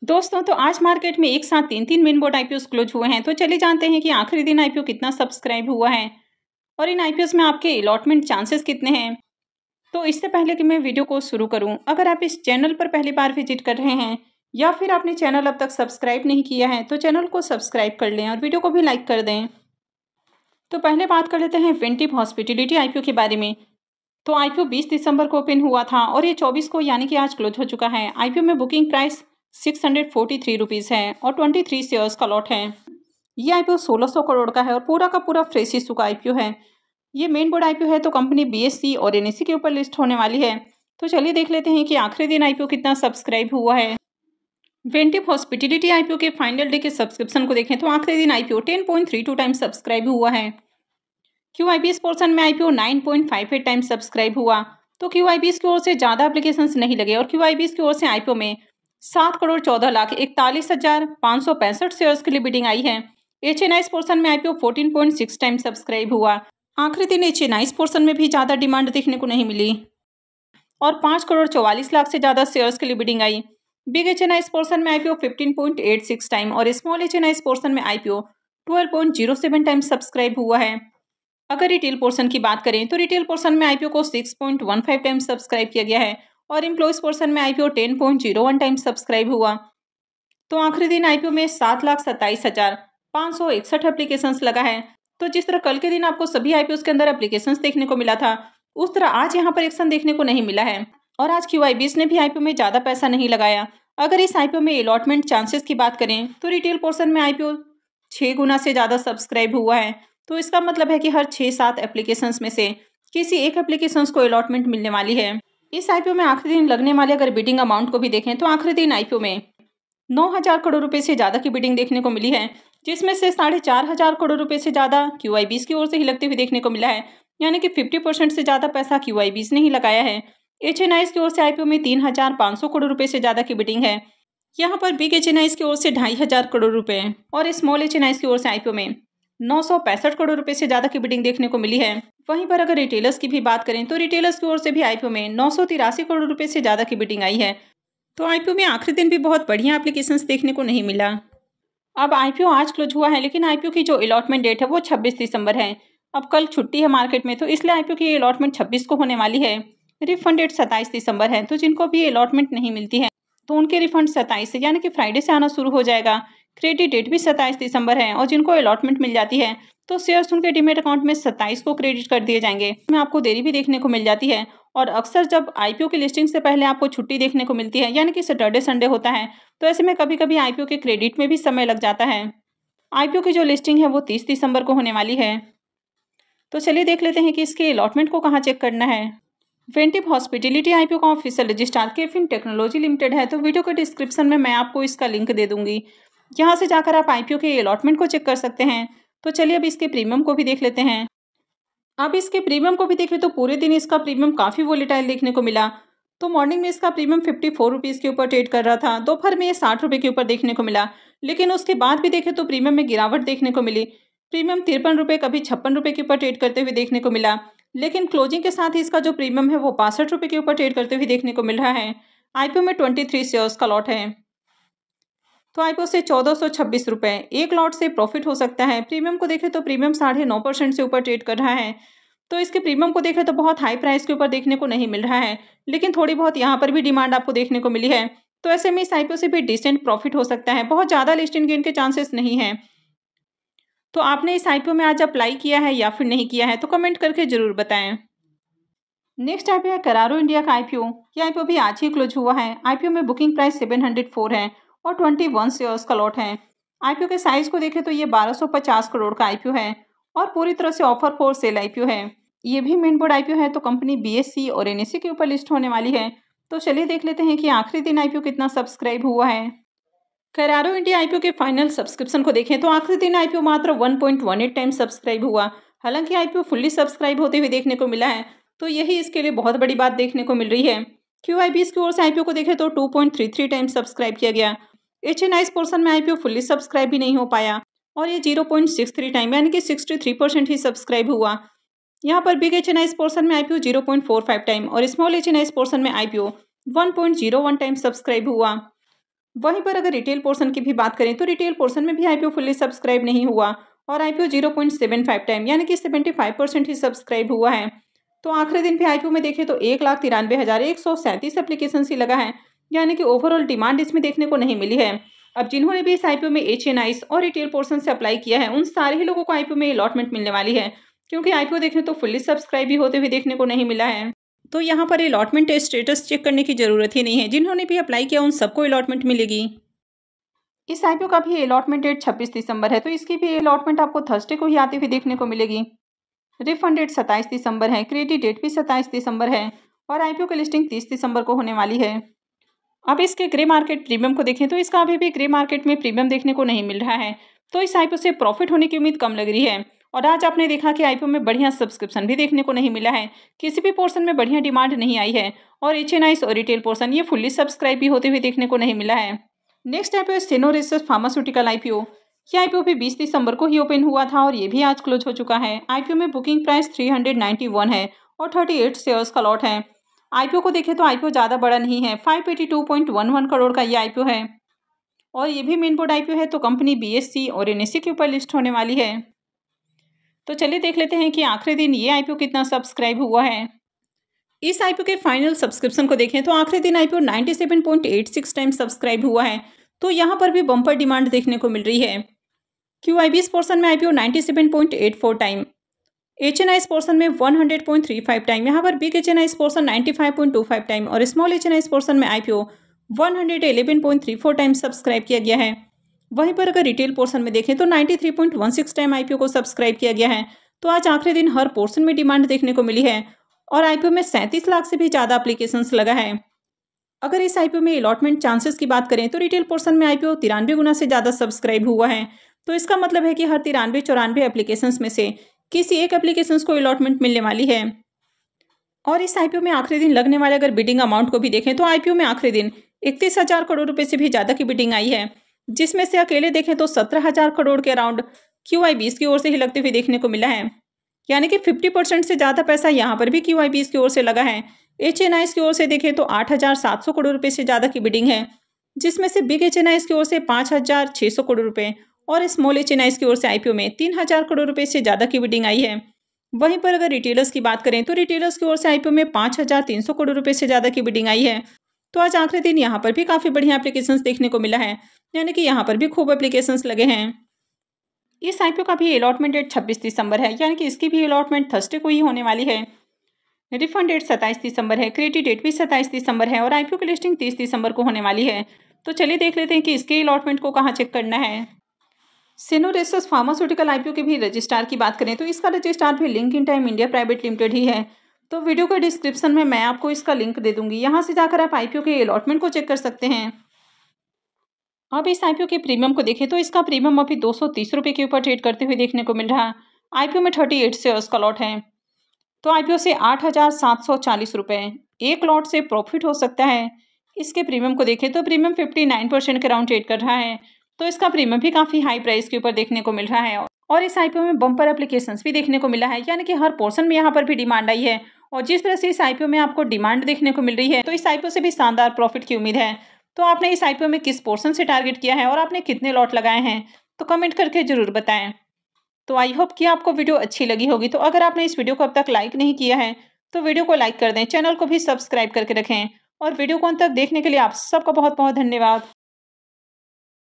दोस्तों तो आज मार्केट में एक साथ तीन मेन बोर्ड आईपीओस क्लोज हुए हैं। तो चलिए जानते हैं कि आखिरी दिन आईपीओ कितना सब्सक्राइब हुआ है और इन आईपीओस में आपके अलॉटमेंट चांसेस कितने हैं। तो इससे पहले कि मैं वीडियो को शुरू करूं, अगर आप इस चैनल पर पहली बार विजिट कर रहे हैं या फिर आपने चैनल अब तक सब्सक्राइब नहीं किया है तो चैनल को सब्सक्राइब कर लें और वीडियो को भी लाइक कर दें। तो पहले बात कर लेते हैं वेंटिव हॉस्पिटैलिटी आईपीओ के बारे में। तो आईपीओ 20 दिसंबर को ओपन हुआ था और ये 24 को यानी कि आज क्लोज हो चुका है। आईपीओ में बुकिंग प्राइस 643 रुपीज़ है और 23 शेयर्स का लॉट है। ये आईपीओ 1600 करोड़ का है और पूरा का पूरा फ्रेश इशू का आईपीओ है। ये मेन बोर्ड आईपीओ है तो कंपनी बीएसई और एनएसई के ऊपर लिस्ट होने वाली है। तो चलिए देख लेते हैं कि आखिरी दिन आईपीओ कितना सब्सक्राइब हुआ है। वेंटिव हॉस्पिटैलिटी आईपीओ के फाइनल डे के सब्सक्रिप्शन को देखें तो आखिरी दिन आईपीओ 10.32 टाइम्स सब्सक्राइब हुआ है। क्यूआईबीएस पोर्शन में आईपीओ 9.58 टाइम्स सब्सक्राइब हुआ। तो क्यूआईबीएस की ओर से ज़्यादा एप्लीकेशंस नहीं लगे और क्यूआईबीएस की ओर से आईपीओ में 7,14,41,565 शेयर्स के लिए बिडिंग आई है। एचएनआईस पोर्शन में आईपीओ 14.6 टाइम्स सब्सक्राइब हुआ। आखिरी दिन एचएनआईस पोर्शन में भी ज़्यादा डिमांड देखने को नहीं मिली और 5,44,00,000 से ज़्यादा शेयर्स के लिए बिडिंग आई। बिग एचएनआईस पोर्शन में आईपीओ 15.86 टाइम और स्मॉल एचएनआईस पोर्शन में आईपीओ 12.07 टाइम सब्सक्राइब हुआ है। अगर रिटेल पोर्शन की बात करें तो रिटेल पोर्शन में आईपीओ को 6.15 टाइम्स सब्सक्राइब किया गया है और एम्प्लॉइज पोर्शन में आईपीओ 10.01 टाइम्स सब्सक्राइब हुआ। तो आखिरी दिन आईपीओ में 7,27,561 एप्लीकेशंस लगा है। तो जिस तरह कल के दिन आपको सभी आईपीओ के अंदर एप्लीकेशंस देखने को मिला था, उस तरह आज यहाँ पर एक्शन देखने को नहीं मिला है और आज क्यूआईबीएस ने भी आईपीओ में ज़्यादा पैसा नहीं लगाया। अगर इस आईपीओ में अलॉटमेंट चांसेस की बात करें तो रिटेल पोर्शन में आईपीओ 6 गुना से ज़्यादा सब्सक्राइब हुआ है। तो इसका मतलब है कि हर 6-7 एप्लीकेशंस में से किसी एक एप्लीकेशंस को अलॉटमेंट मिलने वाली है। इस आईपीओ में आखिरी दिन लगने वाले अगर बिडिंग अमाउंट को भी देखें तो आखिरी दिन आईपीओ में 9,000 करोड़ रुपए से ज़्यादा की बिडिंग देखने को मिली है, जिसमें से 4,500 करोड़ रुपए से ज़्यादा क्यूआईबीएस की ओर से ही लगते हुए देखने को मिला है, यानी कि 50% से ज़्यादा पैसा क्यूआईबीएस ने ही लगाया है। एचएनआईस की ओर से आईपीओ में 3,500 करोड़ रुपए से ज़्यादा की बिडिंग है। यहाँ पर बिग एचएनआईस की ओर से 2,500 करोड़ रुपए और स्मॉल एचएनआईस की ओर से आईपीओ में 965 करोड़ रुपए से ज़्यादा की बिडिंग देखने को मिली है। वहीं पर अगर रिटेलर्स की भी बात करें तो रिटेलर्स की ओर से भी आईपीओ में 983 करोड़ रुपए से ज़्यादा की बिडिंग आई है। तो आईपीओ में आखिरी दिन भी बहुत बढ़िया एप्लीकेशंस देखने को नहीं मिला। अब आईपीओ आज क्लोज हुआ है, लेकिन आईपीओ की जो अलॉटमेंट डेट है वो 26 दिसंबर है। अब कल छुट्टी है मार्केट में, तो इसलिए आईपीओ की अलॉटमेंट 26 को होने वाली है। रिफंड डेट 27 दिसंबर है। तो जिनको भी अलॉटमेंट नहीं मिलती है तो उनके रिफंड 27 से यानी कि फ्राइडे से आना शुरू हो जाएगा। क्रेडिट डेट भी 27 दिसंबर है और जिनको अलॉटमेंट मिल जाती है तो शेयर्स उनके डीमेट अकाउंट में 27 को क्रेडिट कर दिए जाएंगे। में आपको देरी भी देखने को मिल जाती है और अक्सर जब आईपीओ की लिस्टिंग से पहले आपको छुट्टी देखने को मिलती है, यानी कि सैटरडे संडे होता है, तो ऐसे में कभी कभी आईपीओ के क्रेडिट में भी समय लग जाता है। आईपीओ की जो लिस्टिंग है वो 30 दिसंबर को होने वाली है। तो चलिए देख लेते हैं कि इसके अलॉटमेंट को कहाँ चेक करना है। वेंटिव हॉस्पिटैलिटी आईपीओ का ऑफिशियल रजिस्ट्रार केफिन टेक्नोलॉजी लिमिटेड है। तो वीडियो के डिस्क्रिप्शन में मैं आपको इसका लिंक दे दूंगी, यहाँ से जाकर आप आईपीओ के अलॉटमेंट को चेक कर सकते हैं। तो चलिए अब इसके प्रीमियम को भी देख लेते हैं। अब इसके प्रीमियम को भी देखें तो पूरे दिन इसका प्रीमियम काफ़ी वोलेटाइल देखने को मिला। तो मॉर्निंग में इसका प्रीमियम 54 रुपीज़ के ऊपर ट्रेड कर रहा था, दोपहर में ये 60 रुपये के ऊपर देखने को मिला, लेकिन उसके बाद भी देखें तो प्रीमियम में गिरावट देखने को मिली। प्रीमियम 53 रुपये, कभी 56 रुपये के ऊपर ट्रेड करते हुए देखने को मिला, लेकिन क्लोजिंग के साथ ही इसका जो प्रीमियम है वो 62 रुपये के ऊपर ट्रेड करते हुए देखने को मिल रहा है। आईपीओ में 23 शेयर्स का लॉट है। तो आईपीओ से 1426 रुपये एक लॉट से प्रॉफिट हो सकता है। प्रीमियम को देखें तो प्रीमियम 9.5% से ऊपर ट्रेड कर रहा है। तो इसके प्रीमियम को देखें तो बहुत हाई प्राइस के ऊपर देखने को नहीं मिल रहा है, लेकिन थोड़ी बहुत यहाँ पर भी डिमांड आपको देखने को मिली है। तो ऐसे में इस आईपीओ से भी डिसेंट प्रॉफिट हो सकता है, बहुत ज़्यादा लिस्टिंग गेन के चांसेस नहीं है। तो आपने इस आईपीओ में आज अप्लाई किया है या फिर नहीं किया है तो कमेंट करके जरूर बताएं। नेक्स्ट आईपीओ है करारो इंडिया का आईपीओ। ये आईपीओ भी आज ही क्लोज हुआ है। आईपीओ में बुकिंग प्राइस 704 है और 21 शेयर्स का लॉट है। आईपीओ के साइज को देखें तो ये 1250 करोड़ का आईपीओ है और पूरी तरह से ऑफर फॉर सेल आईपीओ है। ये भी मेन बोर्ड आईपीओ है तो कंपनी बीएसई और एनएसई के ऊपर लिस्ट होने वाली है। तो चलिए देख लेते हैं कि आखिरी दिन आईपीओ कितना सब्सक्राइब हुआ है। करारो इंडिया आईपीओ के फाइनल सब्सक्रिप्शन को देखें तो आखिरी दिन आईपीओ मात्र 1.18 टाइम सब्सक्राइब हुआ। हालांकि आईपीओ फुल्ली सब्सक्राइब होते हुए देखने को मिला है, तो यही इसके लिए बहुत बड़ी बात देखने को मिल रही है। क्यूआईबीएस की ओर से आईपीओ को देखें तो 2.33 टाइम सब्सक्राइब किया गया। एचएनआईस पोर्शन में आईपीओ फुल्ली सब्सक्राइब भी नहीं हो पाया और ये 0.63 टाइम यानी कि 63% ही सब्सक्राइब हुआ। यहाँ पर बिग एचएनआईस पोर्शन में आईपीओ 0.45 टाइम और स्मॉल एचएनआईस पोर्शन में आईपीओ 1.01 टाइम सब्सक्राइब हुआ। वहीं पर अगर रिटेल पोर्शन की भी बात करें तो रिटेल पोर्शन में भी आईपीओ फुल्ली सब्सक्राइब नहीं हुआ और आईपीओ 0.75 टाइम यानी कि 75% ही सब्सक्राइब हुआ है। तो आखिरी दिन भी आईपीओ में देखें तो 1,93,137 एप्लीकेशन ही लगा है, यानी कि ओवरऑल डिमांड इसमें देखने को नहीं मिली है। अब जिन्होंने भी इस आईपीओ में एचएनआईस और रिटेल पोर्शन से अप्लाई किया है, उन सारे ही लोगों को आईपीओ में अलॉटमेंट मिलने वाली है, क्योंकि आईपीओ देखें तो फुल्ली सब्सक्राइब भी होते हुए देखने को नहीं मिला है। तो यहाँ पर अलॉटमेंट स्टेटस चेक करने की जरूरत ही नहीं है, जिन्होंने भी अप्लाई किया उन सबको अलॉटमेंट मिलेगी। इस आईपीओ का भी अलॉटमेंट डेट 26 दिसंबर है, तो इसकी भी अलॉटमेंट आपको थर्सडे को ही आती हुई देखने को मिलेगी। रिफंड डेट 27 दिसंबर है, क्रेडिट डेट भी 27 दिसंबर है और आईपीओ की लिस्टिंग 30 दिसंबर को होने वाली है। अब इसके ग्रे मार्केट प्रीमियम को देखें तो इसका अभी भी ग्रे मार्केट में प्रीमियम देखने को नहीं मिल रहा है, तो इस आईपीओ से प्रॉफिट होने की उम्मीद कम लग रही है। और आज आपने देखा कि आईपीओ में बढ़िया सब्सक्रिप्शन भी देखने को नहीं मिला है, किसी भी पोर्शन में बढ़िया डिमांड नहीं आई है और एचएनआईस और रिटेल पोर्शन ये फुल्ली सब्सक्राइब भी होते हुए देखने को नहीं मिला है। नेक्स्ट आईपीओ सेनो रिसर्च फार्मास्यूटिकल आईपीओ। ये आईपीओ भी 20 दिसंबर को ही ओपन हुआ था और ये भी आज क्लोज हो चुका है। आईपीओ में बुकिंग प्राइस 391 है और 38 शेयर्स का लॉट है। आईपीओ को देखें तो आईपीओ ज़्यादा बड़ा नहीं है, 582.11 करोड़ का ये आईपीओ है और ये भी मेन बोर्ड आईपीओ है, तो कंपनी बीएससी और एनएससी के ऊपर लिस्ट होने वाली है। तो चलिए देख लेते हैं कि आखिरी दिन ये आईपीओ कितना सब्सक्राइब हुआ है। इस आईपीओ के फाइनल सब्सक्रिप्शन को देखें तो आखिरी दिन आईपीओ 97.86 टाइम सब्सक्राइब हुआ है, तो यहाँ पर भी बम्पर डिमांड देखने को मिल रही है। क्यूआईबीएस पोर्शन में आईपीओ 97.84 टाइम, एचएनआईस पोर्शन में 100.35 टाइम, यहाँ पर बिग एचएनआईस पोर्शन 95.25 टाइम और स्मॉल एचएनआईस पोर्शन में आईपीओ 111.34 टाइम सब्सक्राइब किया गया है। वहीं पर अगर रिटेल पोर्शन में देखें तो 93.16 टाइम आईपीओ को सब्सक्राइब किया गया है। तो आज आखिरी दिन हर पोर्शन में डिमांड देखने को मिली है और आईपीओ में 37 लाख से भी ज़्यादा एप्लीकेशंस लगा है। अगर इस आईपीओ में अलॉटमेंट चांसेस की बात करें तो रिटेल पोर्शन में आईपीओ 93 गुना से ज़्यादा सब्सक्राइब हुआ है, तो इसका मतलब है कि हर 93-94 एप्लीकेशंस में से किसी एक एप्लीकेशंस को अलॉटमेंट मिलने वाली है। और इस आईपीओ में आखिरी दिन लगने वाले अगर बिडिंग अमाउंट को भी देखें तो आईपीओ में आखिरी दिन 31,000 करोड़ रुपए से भी ज़्यादा की बिडिंग आई है, जिसमें से अकेले देखें तो 17,000 करोड़ के अराउंड क्यूआईबीएस की ओर से ही लगते हुए देखने को मिला है, यानी कि 50% से ज़्यादा पैसा यहाँ पर भी क्यूआईबीएस की ओर से लगा है। एचएनआईस की ओर से देखें तो 8,700 करोड़ रुपए से ज़्यादा की बिडिंग है, जिसमें से बिग एचएनआईस की ओर से 5,600 करोड़ रुपए और स्मॉल एचएनआईस की ओर से आईपीओ में 3,000 करोड़ रुपए से ज़्यादा की बिडिंग आई है। वहीं पर अगर रिटेलर्स की बात करें तो रिटेलर्स की ओर से आईपीओ में 5,300 करोड़ रुपए से ज़्यादा की बिडिंग आई है। तो आज आखिरी दिन यहाँ पर भी काफ़ी बढ़िया एप्लीकेशंस देखने को मिला है, यानी कि यहाँ पर भी खूब एप्लीकेशंस लगे हैं। इस आईपीओ का भी अलॉटमेंट डेट 26 दिसंबर है, यानी कि इसकी भी अलॉटमेंट थर्सडे को ही होने वाली है। रिफंड डेट 27 दिसंबर है, क्रेडिट डेट भी 27 दिसंबर है और आईपीओ की लिस्टिंग 30 दिसंबर को होने वाली है। तो चलिए देख लेते हैं कि इसके अलॉटमेंट को कहाँ चेक करना है। सेनो रिसर्च फार्मास्यूटिकल आईपीओ के भी रजिस्ट्रार की बात करें तो इसका रजिस्ट्रार भी Link Intime India Private Limited ही है। तो वीडियो के डिस्क्रिप्शन में मैं आपको इसका लिंक दे दूंगी, यहाँ से जाकर आप आईपीओ के अलॉटमेंट को चेक कर सकते हैं। अब इस आईपीओ के प्रीमियम को देखें तो इसका प्रीमियम अभी 230 रुपये के ऊपर ट्रेड करते हुए देखने को मिल रहा है। आईपीओ में 38 शेयर्स का लॉट है, तो आईपीओ से 8,740 रुपये एक लॉट से प्रॉफिट हो सकता है। इसके प्रीमियम को देखें तो प्रीमियम 59% के राउंड ट्रेड कर रहा है, तो इसका प्रीमियम भी काफ़ी हाई प्राइस के ऊपर देखने को मिल रहा है। और इस आईपीओ में बम्पर एप्लीकेशंस भी देखने को मिला है, यानी कि हर पोर्शन में यहाँ पर भी डिमांड आई है। और जिस तरह से इस आईपीओ में आपको डिमांड देखने को मिल रही है, तो इस आईपीओ से भी शानदार प्रॉफिट की उम्मीद है। तो आपने इस आईपीओ में किस पोर्शन से टारगेट किया है और आपने कितने लॉट लगाए हैं, तो कमेंट करके जरूर बताएं। तो आई होप कि आपको वीडियो अच्छी लगी होगी। तो अगर आपने इस वीडियो को अब तक लाइक नहीं किया है तो वीडियो को लाइक कर दें, चैनल को भी सब्सक्राइब करके रखें और वीडियो को अंत तक देखने के लिए आप सबका बहुत बहुत धन्यवाद।